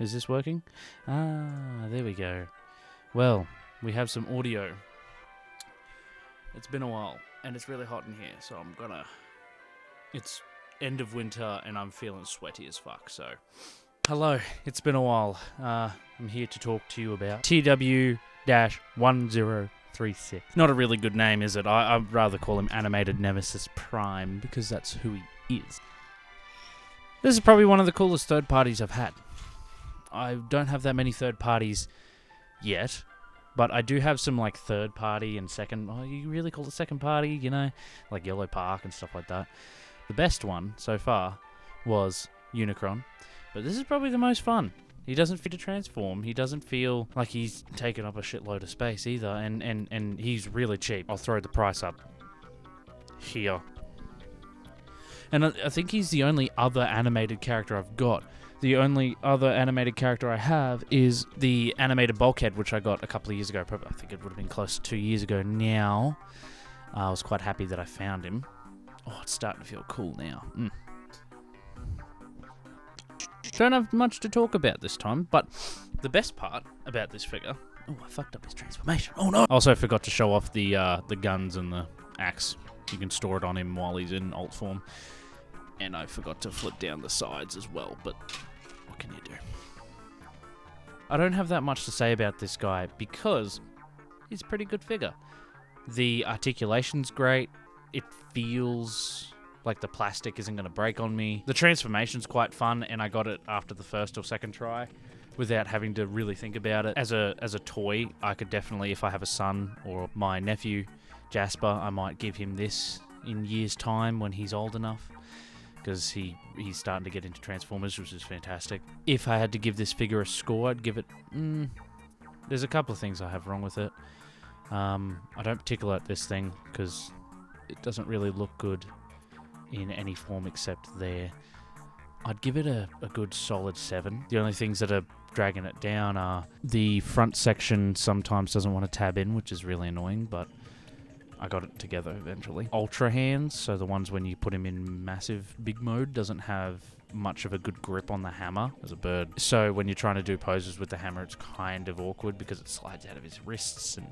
Is this working? Ah, there we go. Well, we have some audio. It's been a while, and it's really hot in here, so I'm gonna... It's end of winter, and I'm feeling sweaty as fuck, so... Hello, it's been a while. I'm here to talk to you about TW-1036. Not a really good name, is it? I'd rather call him Animated Nemesis Prime, because that's who he is. This is probably one of the coolest third parties I've had. I don't have that many third parties yet, but I do have some like third party and second, you really call it second party, you know, like Yellow Park and stuff like that. The best one so far was Unicron, but this is probably the most fun. He doesn't feel to transform, he doesn't feel like he's taken up a shitload of space either, and he's really cheap. I'll throw the price up here. And I think he's the only other animated character I've got. The only other animated character I have is the animated Bulkhead, which I got a couple of years ago. Probably, I think it would have been close to 2 years ago now. I was quite happy that I found him. Oh, it's starting to feel cool now. Don't have much to talk about this time, but the best part about this figure... Oh, I fucked up his transformation. Oh, no! I also forgot to show off the guns and the axe. You can store it on him while he's in alt form. And I forgot to flip down the sides as well, but what can you do? I don't have that much to say about this guy because he's a pretty good figure. The articulation's great. It feels like the plastic isn't going to break on me. The transformation's quite fun, and I got it after the first or second try without having to really think about it. As a toy, I could definitely, if I have a son or my nephew, Jasper, I might give him this in years' time when he's old enough, because he's starting to get into Transformers, which is fantastic. If I had to give this figure a score, I'd give it... there's a couple of things I have wrong with it. I don't particularly like this thing, because it doesn't really look good in any form except there. I'd give it a good solid 7. The only things that are dragging it down are the front section sometimes doesn't want to tab in, which is really annoying, but I got it together eventually. Ultra hands, so the ones when you put him in massive big mode, doesn't have much of a good grip on the hammer as a bird. So when you're trying to do poses with the hammer, it's kind of awkward because it slides out of his wrists and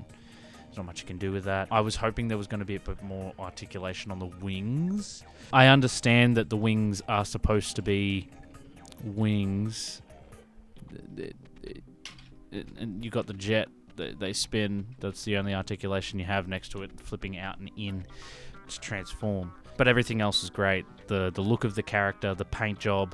there's not much you can do with that. I was hoping there was going to be a bit more articulation on the wings. I understand that the wings are supposed to be wings. And you got the jet. They spin. That's the only articulation you have next to it, flipping out and in to transform. But everything else is great. The look of the character, the paint job.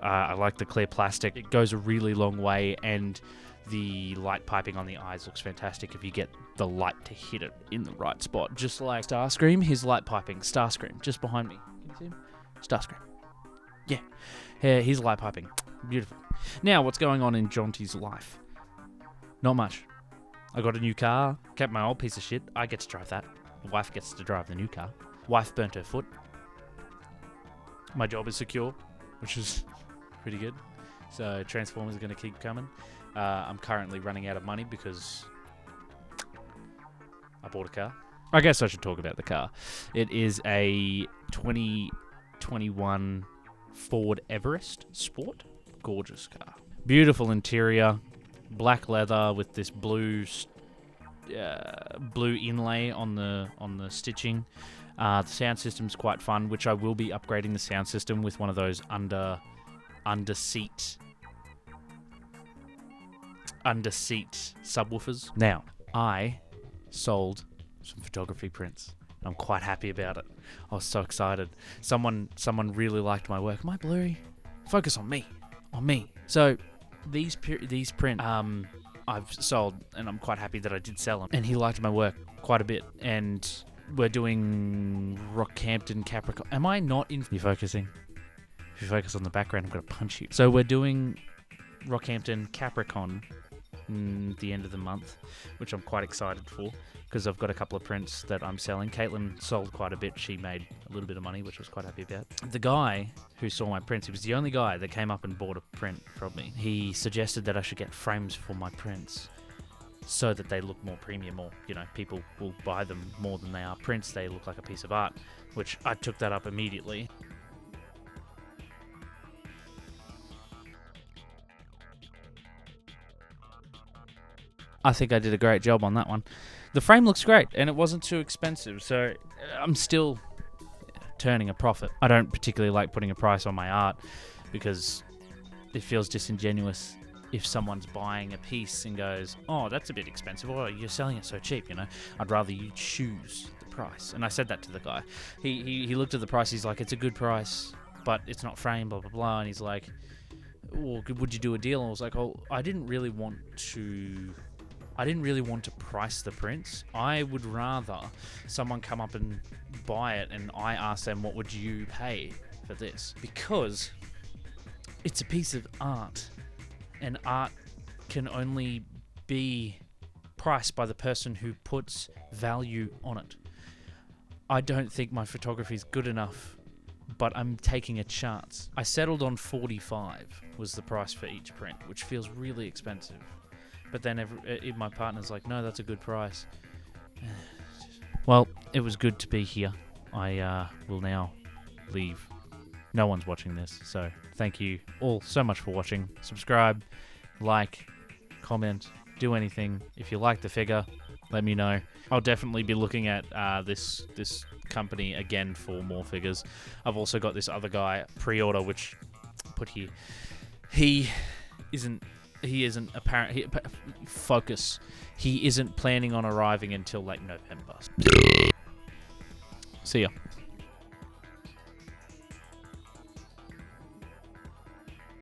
I like the clear plastic. It goes a really long way, and the light piping on the eyes looks fantastic if you get the light to hit it in the right spot. Just like Starscream, his light piping. Starscream, just behind me. Can you see him? Starscream. Yeah. He's light piping. Beautiful. Now, what's going on in Jonty's life? Not much. I got a new car, kept my old piece of shit. I get to drive that. The wife gets to drive the new car. Wife burnt her foot. My job is secure, which is pretty good. So Transformers are going to keep coming. I'm currently running out of money because I bought a car. I guess I should talk about the car. It is a 2021 Ford Everest Sport. Gorgeous car. Beautiful interior. Black leather with this blue inlay on the stitching. The sound system's quite fun, which I will be upgrading the sound system with one of those under seat subwoofers. Now, I sold some photography prints. I'm quite happy about it. I was so excited. Someone really liked my work. Am I blurry? Focus on me. On me. So these print I've sold, and I'm quite happy that I did sell them. And he liked my work quite a bit. And we're doing Rockhampton Capricorn. Am I not in? You focusing? If you focus on the background, I'm gonna punch you. So we're doing Rockhampton Capricorn the end of the month, which I'm quite excited for because I've got a couple of prints that I'm selling. Caitlin sold quite a bit. She made a little bit of money, which I was quite happy about. The guy who saw my prints, he was the only guy that came up and bought a print from me. He suggested that I should get frames for my prints so that they look more premium, or, you know, people will buy them more than they are prints. They look like a piece of art, which I took that up immediately. I think I did a great job on that one. The frame looks great, and it wasn't too expensive, so I'm still turning a profit. I don't particularly like putting a price on my art because it feels disingenuous if someone's buying a piece and goes, oh, that's a bit expensive, or you're selling it so cheap, you know. I'd rather you choose the price. And I said that to the guy. He looked at the price, he's like, it's a good price, but it's not framed, blah, blah, blah. And he's like, well, would you do a deal? And I was like, oh, I didn't really want to price the prints. I would rather someone come up and buy it and I ask them, what would you pay for this? Because it's a piece of art, and art can only be priced by the person who puts value on it. I don't think my photography is good enough, but I'm taking a chance. I settled on 45 was the price for each print, which feels really expensive. But then my partner's like, no, that's a good price. Well, it was good to be here. I will now leave. No one's watching this, so thank you all so much for watching. Subscribe, like, comment, do anything. If you like the figure, let me know. I'll definitely be looking at this company again for more figures. I've also got this other guy pre-order, which put here. He isn't apparent. Focus. He isn't planning on arriving until like November. See ya.